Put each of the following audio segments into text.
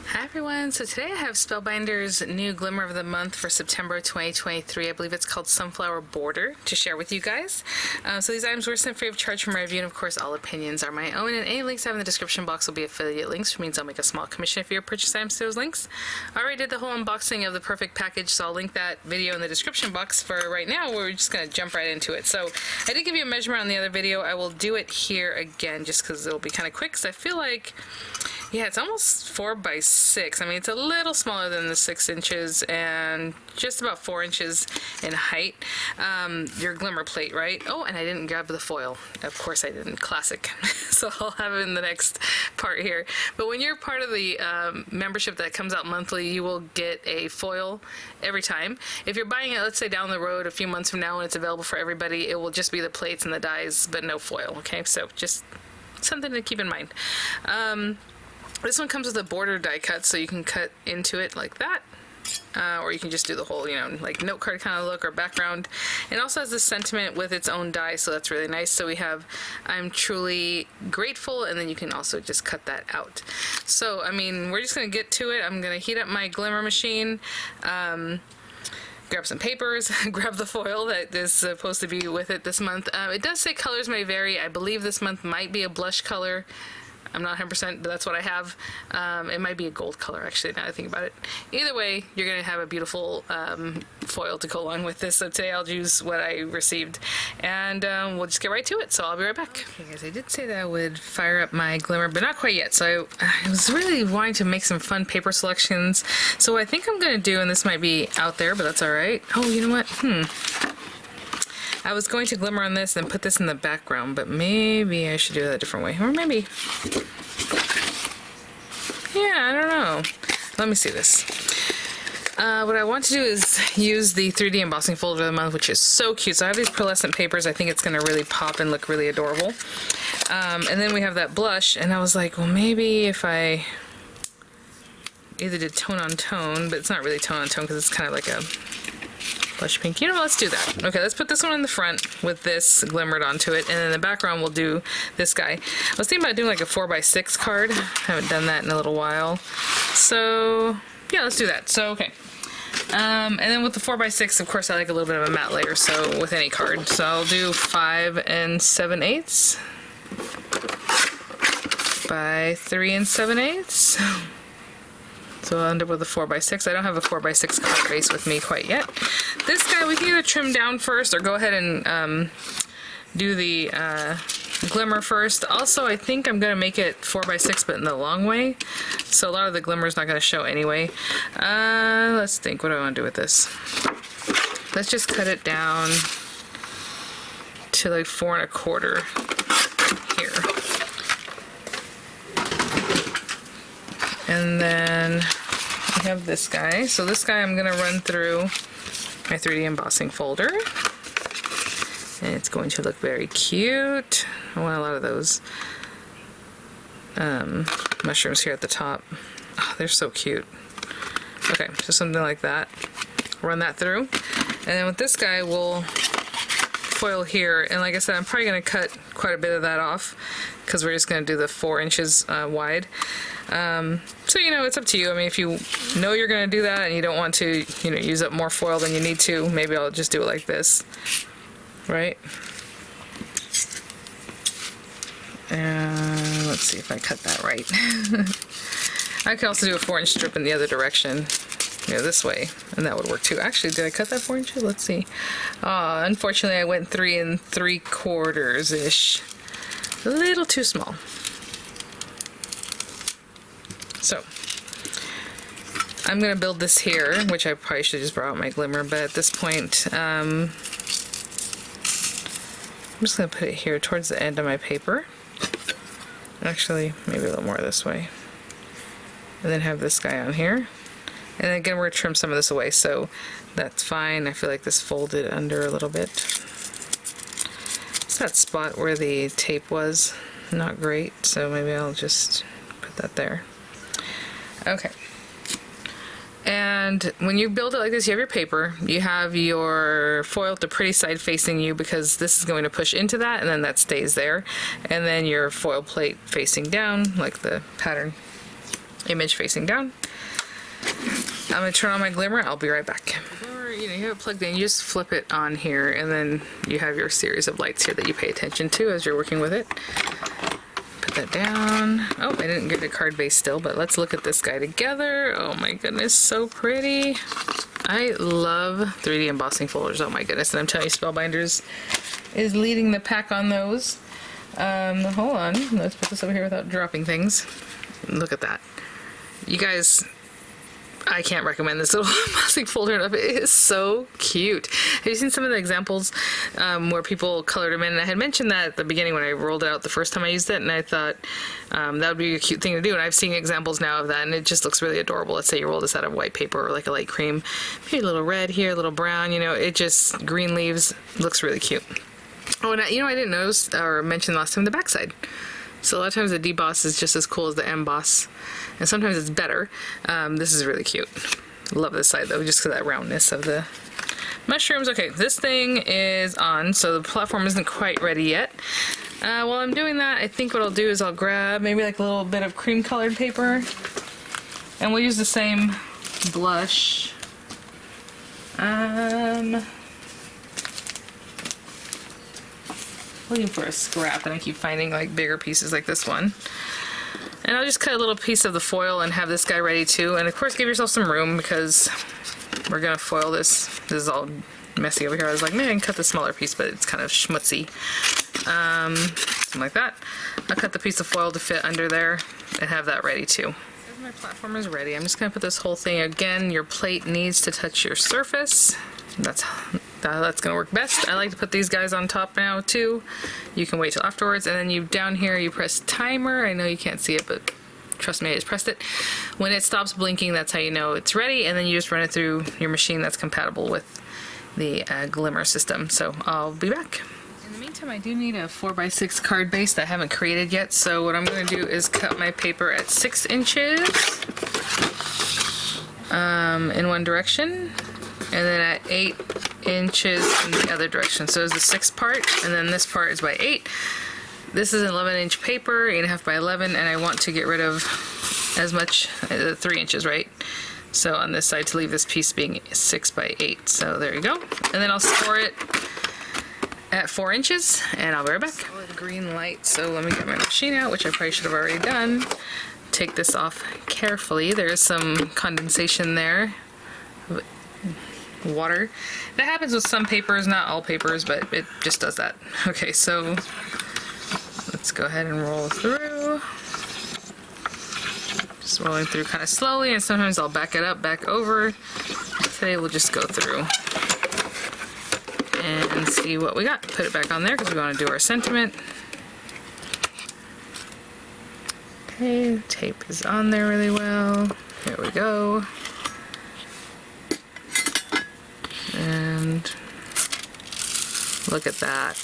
Hi everyone, so today I have Spellbinders' new Glimmer of the Month for September 2023. I believe it's called Sunflower Border to share with you guys. So these items were sent free of charge from my review, and of course all opinions are my own, and any links I have in the description box will be affiliate links, which means I'll make a small commission if you purchase items to those links. I already did the whole unboxing of the perfect package, so I'll link that video in the description box. For right now, we're just going to jump right into it. So I did give you a measurement on the other video. I will do it here again just because it'll be kind of quick, because I feel like, yeah, it's almost 4 by 6. I mean, it's a little smaller than the 6 inches and just about 4 inches in height. Your glimmer plate, right? Oh, and I didn't grab the foil. Of course I didn't. Classic. So I'll have it in the next part here. But when you're part of the membership that comes out monthly, you will get a foil every time. If you're buying it, let's say down the road a few months from now when it's available for everybody, it will just be the plates and the dies, but no foil, okay? So just something to keep in mind. This one comes with a border die cut, so you can cut into it like that. Or you can just do the whole, like note card kind of look or background. It also has this sentiment with its own die, so that's really nice. So we have, I'm truly grateful, and then you can also just cut that out. So, I mean, we're just going to get to it. I'm going to heat up my Glimmer machine. Grab some papers, grab the foil that is supposed to be with it this month. It does say colors may vary. I believe this month might be a blush color. I'm not 100%, but that's what I have. It might be a gold color, actually, now that I think about it. Either way, you're going to have a beautiful foil to go along with this. So today I'll use what I received, and we'll just get right to it. So I'll be right back. Okay, guys, I did say that I would fire up my Glimmer, but not quite yet. So I was really wanting to make some fun paper selections. So what I think I'm going to do, and this might be out there, but that's all right. Oh, you know what? I was going to Glimmer on this and put this in the background, but maybe I should do that a different way. Or maybe... yeah, I don't know. Let me see this. What I want to do is use the 3D embossing folder of the month, which is so cute. So I have these pearlescent papers. I think it's going to really pop and look really adorable. And then we have that blush, and I was like, well, maybe if I either did tone on tone, but it's not really tone on tone because it's kind of like a blush pink. You know, let's do that. Okay, let's put this one in the front with this glimmered onto it, and in the background we'll do this guy. I was thinking about doing like a 4 by 6 card. I haven't done that in a little while. So, yeah, let's do that. So, okay. And then with the 4 by 6, of course, I like a little bit of a matte layer, so with any card. So I'll do 5 7/8 by 3 7/8. So I'll end up with a 4 by 6. I don't have a 4 by 6 card base with me quite yet. This guy we can either trim down first or go ahead and do the glimmer first. Also, I think I'm going to make it 4 by 6 but in the long way. So a lot of the glimmer is not going to show anyway. Let's think. What do I want to do with this? Let's just cut it down to like 4 1/4 here. And then we have this guy. So this guy I'm going to run through my 3D embossing folder. And it's going to look very cute. I want a lot of those mushrooms here at the top. Oh, they're so cute. Okay, so something like that. Run that through. And then with this guy, we'll foil here. And like I said, I'm probably going to cut quite a bit of that off because we're just going to do the 4 inches wide. So, it's up to you. I mean, if you know you're going to do that and you don't want to, use up more foil than you need to, maybe I'll just do it like this, right? And let's see if I cut that right. I could also do a 4-inch strip in the other direction, this way, and that would work too. Actually, did I cut that 4 inches? Let's see. Unfortunately, I went 3 3/4-ish. A little too small. So, I'm going to build this here, which I probably should just brought out my Glimmer, but at this point, I'm just going to put it here towards the end of my paper. Actually, maybe a little more this way. And then have this guy on here. And then again, we're going to trim some of this away, so that's fine. I feel like this folded under a little bit. It's that spot where the tape was not great, so maybe I'll just put that there. Okay. And when you build it like this, you have your paper, you have your foil with the pretty side facing you because this is going to push into that, and then that stays there. And then your foil plate facing down, like the pattern image facing down. I'm going to turn on my Glimmer. I'll be right back. Or, you have it plugged in. You just flip it on here, and then you have your series of lights here that you pay attention to as you're working with it. Put that down. Oh, I didn't get a card base still, but let's look at this guy together. Oh my goodness, so pretty. I love 3D embossing folders. Oh my goodness, and I'm telling you, Spellbinders is leading the pack on those. Hold on, let's put this over here without dropping things. Look at that. You guys, I can't recommend this little embossing folder enough. It is so cute. Have you seen some of the examples where people colored them in? And I had mentioned that at the beginning when I rolled it out the first time I used it, and I thought that would be a cute thing to do. And I've seen examples now of that, and it just looks really adorable. Let's say you roll this out of white paper or like a light cream, maybe a little red here, a little brown. It just green leaves, looks really cute. Oh, and I didn't notice or mention last time the backside. So a lot of times the deboss is just as cool as the emboss, and sometimes it's better. This is really cute. Love this side though, just because of that roundness of the mushrooms. Okay, this thing is on, so the platform isn't quite ready yet. While I'm doing that, I think what I'll do is I'll grab maybe like a little bit of cream colored paper, and we'll use the same blush. Looking for a scrap, and I keep finding like bigger pieces like this one. And I'll just cut a little piece of the foil and have this guy ready too. And of course give yourself some room because we're gonna foil this. This is all messy over here. I was like, man, I can cut the smaller piece, but it's kind of schmutzy. Something like that. I'll cut the piece of foil to fit under there and have that ready too. As my platform is ready, I'm just gonna put this whole thing, again, your plate needs to touch your surface. That's gonna work best. I like to put these guys on top now too. You can wait till afterwards, and then you down here you press timer. I know you can't see it, but trust me, I just pressed it. When it stops blinking, that's how you know it's ready, and then you just run it through your machine that's compatible with the Glimmer system. So I'll be back. In the meantime, I do need a 4x6 card base that I haven't created yet, so what I'm going to do is cut my paper at 6 inches in one direction, and then at 8 inches in the other direction. So there's the 6 part, and then this part is by 8. This is an 11-inch paper, 8.5 by 11, and I want to get rid of as much, 3 inches, right? So on this side to leave this piece being 6 by 8. So there you go. And then I'll score it at 4 inches, and I'll be right back. Solid green light, so let me get my machine out, which I probably should have already done. Take this off carefully. There's some condensation there. Water. That happens with some papers, not all papers, but it just does that. Okay, so let's go ahead and roll through. Just rolling through kind of slowly, and sometimes I'll back it up, back over. Today we'll just go through and see what we got. Put it back on there because we want to do our sentiment. Okay, tape is on there really well. Here we go. And look at that.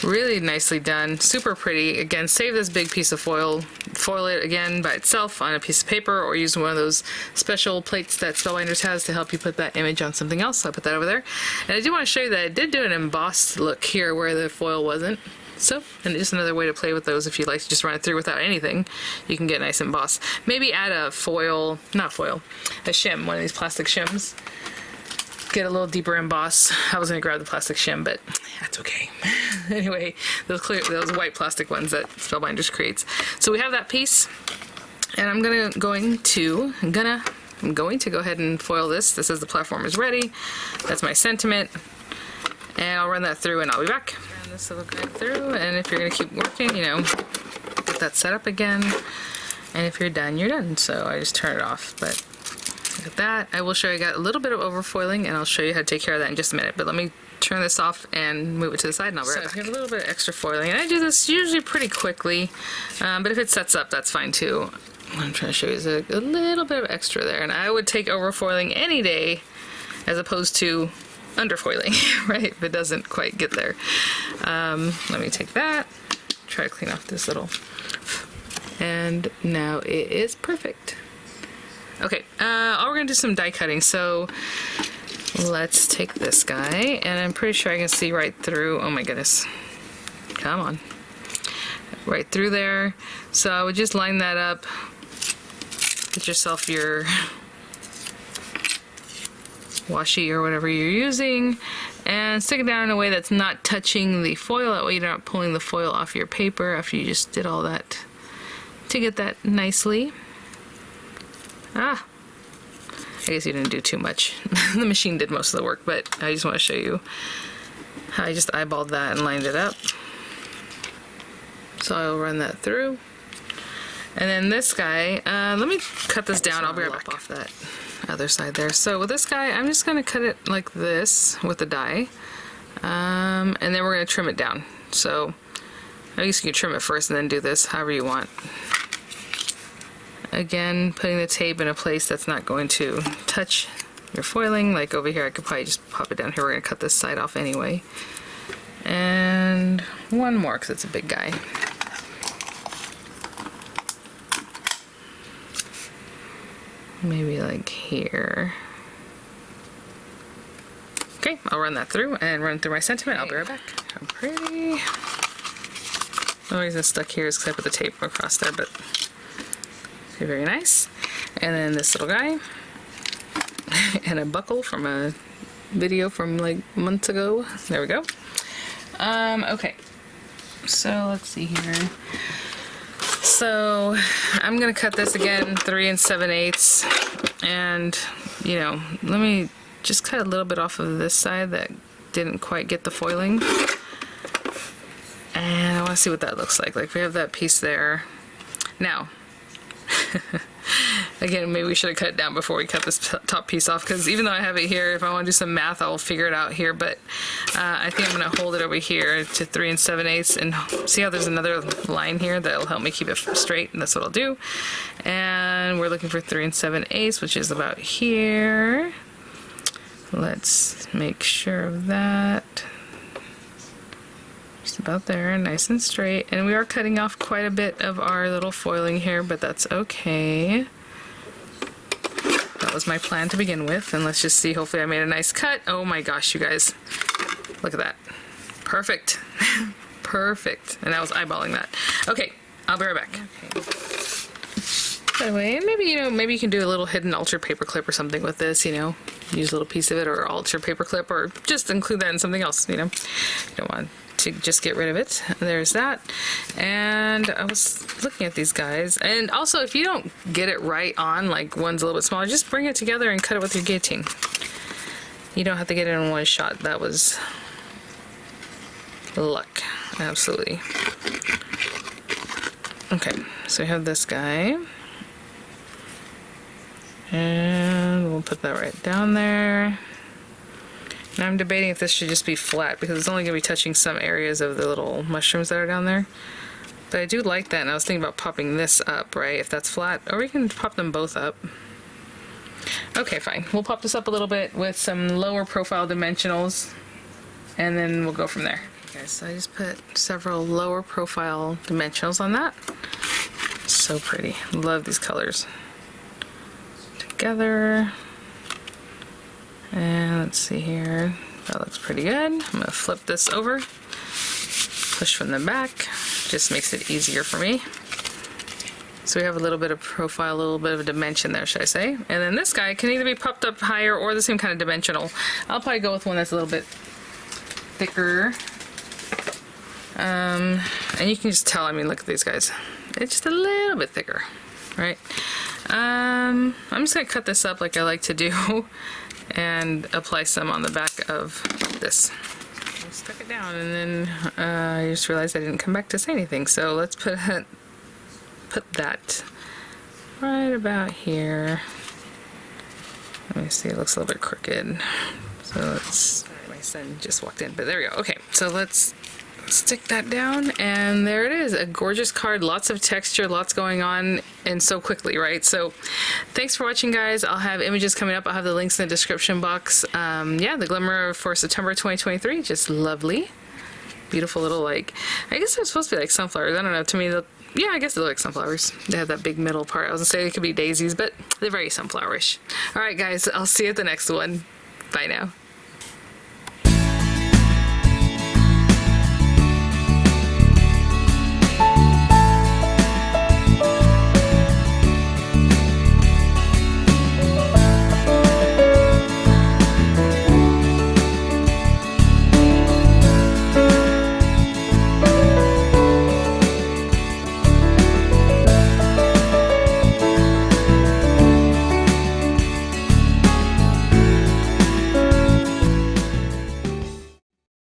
Really nicely done. Super pretty. Again, save this big piece of foil. Foil it again by itself on a piece of paper, or use one of those special plates that Spellbinders has to help you put that image on something else. So I put that over there. And I do want to show you that I did do an embossed look here where the foil wasn't. So, and just another way to play with those if you like to just run it through without anything. You can get nice embossed. Maybe add a foil, not foil, a shim, one of these plastic shims. Get a little deeper emboss. I was gonna grab the plastic shim, but that's okay. Anyway, those white plastic ones that Spellbinders creates. So we have that piece, and I'm going to go ahead and foil this. This is the platform is ready. That's my sentiment, and I'll run that through, and I'll be back. Run this little guy through, and if you're gonna keep working, get that set up again. And if you're done, you're done. So I just turn it off, but. Look at that. I will show you, I got a little bit of overfoiling, and I'll show you how to take care of that in just a minute. But let me turn this off and move it to the side, and I'll be right back. So I have a little bit of extra foiling, and I do this usually pretty quickly, but if it sets up, that's fine too. What I'm trying to show you is a little bit of extra there, and I would take overfoiling any day as opposed to underfoiling, right? If it doesn't quite get there. Let me take that, try to clean off this little, and now it is perfect. Okay, we're gonna do some die cutting, so let's take this guy, and I'm pretty sure I can see right through, oh my goodness, come on, right through there. So I would just line that up Get yourself your washi or whatever you're using and stick it down in a way that's not touching the foil. That way you're not pulling the foil off your paper after you just did all that to get that nicely. I guess you didn't do too much. The machine did most of the work, but I just want to show you how I just eyeballed that and lined it up. So I'll run that through. And then this guy, let me cut this down. I'll be right back off that other side there. So with this guy, I'm just going to cut it like this with the die. And then we're going to trim it down. So I guess you can trim it first and then do this, however you want. Again, putting the tape in a place that's not going to touch your foiling. Like over here, I could probably just pop it down here. We're going to cut this side off anyway. And one more because it's a big guy. Maybe like here. Okay, I'll run that through and run through my sentiment. I'll be right back. How pretty. The only reason it's stuck here is because I put the tape across there, but very nice. And then this little guy. And a buckle from a video from like months ago. There we go. Okay. So let's see here. So I'm gonna cut this again 3 7/8, and you know, let me just cut a little bit off of this side that didn't quite get the foiling, and I want to see what that looks like. Like we have that piece there. Now, again, maybe we should have cut it down before we cut this top piece off, because even though I have it here, if I want to do some math, I'll figure it out here, but I think I'm going to hold it over here to 3 7/8 and see how there's another line here that'll help me keep it straight, and that's what I'll do. And we're looking for 3 7/8, which is about here. Let's make sure of that. Just about there, nice and straight. And we are cutting off quite a bit of our little foiling here, but that's okay. That was my plan to begin with, and let's just see. Hopefully I made a nice cut. Oh my gosh, you guys. Look at that. Perfect. Perfect. And I was eyeballing that. Okay, I'll be right back. Okay. By the way, maybe, you know, maybe you can do a little hidden altered paper clip or something with this, you know. Use a little piece of it, or alter paper clip, or just include that in something else, you know. You don't want to just get rid of it. There's that. And I was looking at these guys, and also if you don't get it right on, like one's a little bit smaller, just bring it together and cut it with your guillotine. You don't have to get it in one shot. That was luck. Absolutely. Okay, so we have this guy, and we'll put that right down there. Now I'm debating if this should just be flat, because it's only going to be touching some areas of the little mushrooms that are down there. But I do like that, and I was thinking about popping this up, right, if that's flat. Or we can pop them both up. Okay, fine. We'll pop this up a little bit with some lower profile dimensionals, and then we'll go from there. Okay, so I just put several lower profile dimensionals on that. So pretty. Love these colors. Together. And let's see here, that looks pretty good. I'm gonna flip this over, push from the back, just makes it easier for me. So we have a little bit of profile, a little bit of a dimension there, should I say. And then this guy can either be popped up higher or the same kind of dimensional. I'll probably go with one that's a little bit thicker. And you can just tell, I mean, look at these guys. It's just a little bit thicker, right? I'm just gonna cut this up like I like to do. And apply some on the back of this. I stuck it down, and then I just realized I didn't come back to say anything. So let's put that right about here. Let me see, it looks a little bit crooked. So let's, my son just walked in, but there we go. Okay, so let's stick that down, and there it is, a gorgeous card. Lots of texture, lots going on, and so quickly, right? So thanks for watching, guys. I'll have images coming up. I'll have the links in the description box. Yeah, the Glimmer for September 2023, just lovely. Beautiful little, like, I guess they're supposed to be like sunflowers. I don't know, to me, yeah, I guess they look like sunflowers. They have that big middle part. I was gonna say they could be daisies, but they're very sunflowerish. All right, guys, I'll see you at the next one. Bye now.